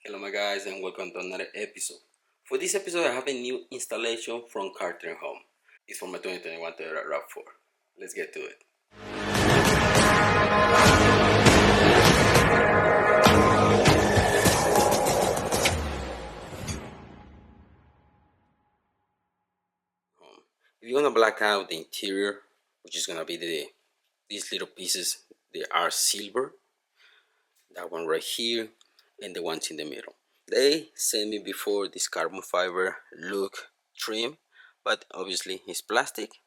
Hello my guys and welcome to another episode. For this episode I have a new installation from Cartrimhome. It's for my 2021 Toyota RAV4. Let's get to it. If you're gonna black out the interior, which is gonna be these little pieces, they are silver. That one right here and the ones in the middle. They sent me before this carbon fiber look trim, but obviously it's plastic,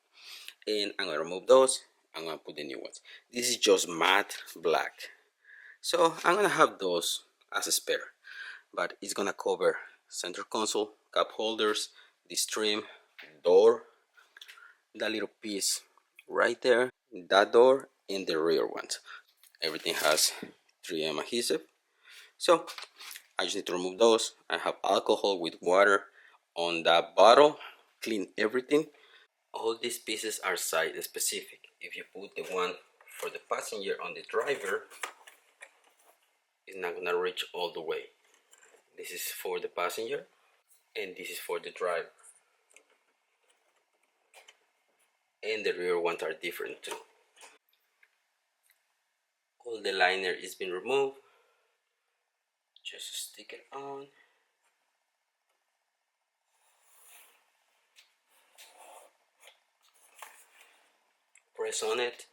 and I'm gonna remove those. I'm gonna put the new ones. This is just matte black, so I'm gonna have those as a spare, but it's gonna cover center console, cup holders, this trim, door, that little piece right there, that door, and the rear ones. Everything has 3M adhesive, so I just need to remove those. I have alcohol with water on that bottle, clean everything. All these pieces are side specific. If you put the one for the passenger on the driver, it's not gonna reach all the way. This is for the passenger and this is for the driver. And the rear ones are different too. All the liner is been removed. Just stick it on. Press on it.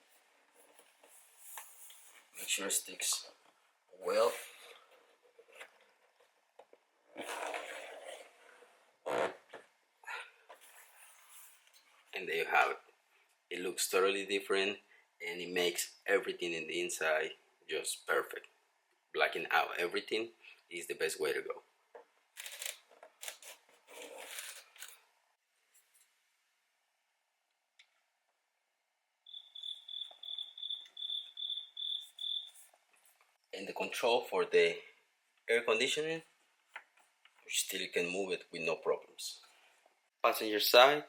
Make sure it sticks well. And there you have it. It looks totally different and it makes everything in the inside just perfect. Blacking out everything is the best way to go. And the control for the air conditioning, you still can move it with no problems. Passenger side,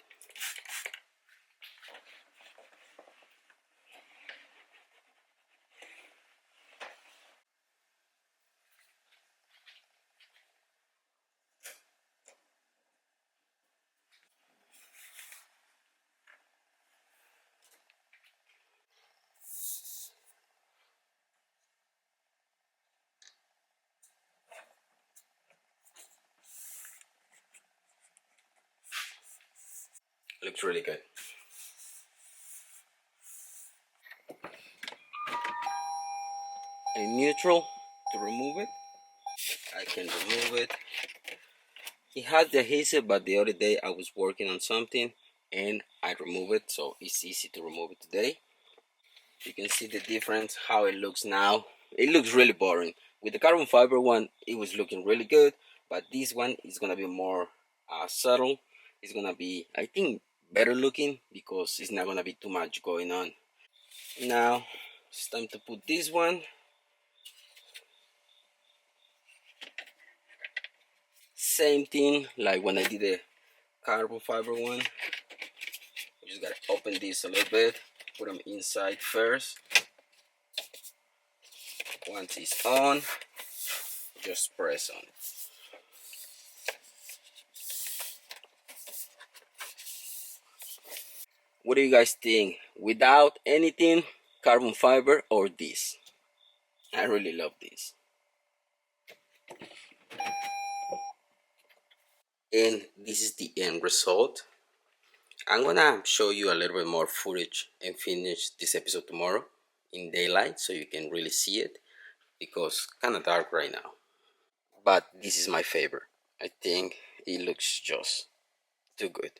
looks really good. In neutral, to remove it, I can remove it. It has the adhesive, but the other day I was working on something and I removed it, so it's easy to remove it today. You can see the difference how it looks now. It looks really boring. With the carbon fiber one, it was looking really good, but this one is gonna be more subtle. It's gonna be, I think, better looking because it's not gonna be too much going on. Now it's time to put this one. Same thing like when I did the carbon fiber one. You just gotta open this a little bit, put them inside first. Once it's on, just press on it. What do you guys think? Without anything, carbon fiber or this? I really love this. And this is the end result. I'm gonna show you a little bit more footage and finish this episode tomorrow in daylight so you can really see it, because it's kind of dark right now. But this is my favorite. I think it looks just too good.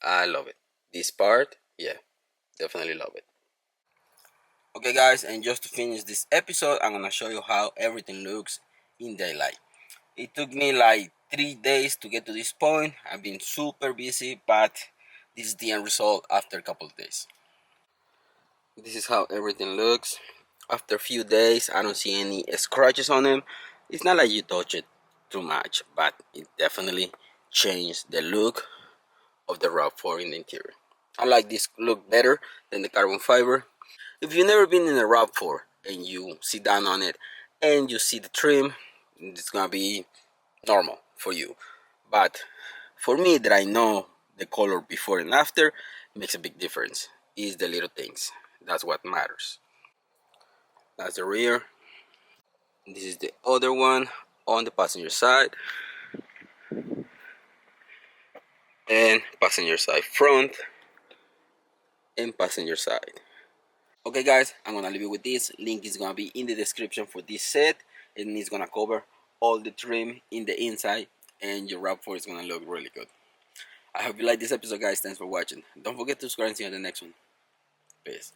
I love it. This part, yeah, definitely love it. Okay guys, and just to finish this episode, I'm gonna show you how everything looks in daylight. It took me like 3 days to get to this point. I've been super busy, but this is the end result after a couple of days. This is how everything looks. After a few days, I don't see any scratches on them. It's not like you touch it too much, but it definitely changed the look of the RAV4 in the interior. I like this look better than the carbon fiber. If you've never been in a RAV4 and you sit down on it and you see the trim, it's gonna be normal for you. But for me, that I know the color before and after, makes a big difference. Is the little things. That's what matters. That's the rear. This is the other one on the passenger side, and passenger side front, and passenger side. Okay guys, I'm gonna leave you with this. Link is gonna be in the description for this set, and it's gonna cover all the trim in the inside, and your RAV4 is gonna look really good. I hope you like this episode guys. Thanks for watching. Don't forget to subscribe and see you on the next one. Peace.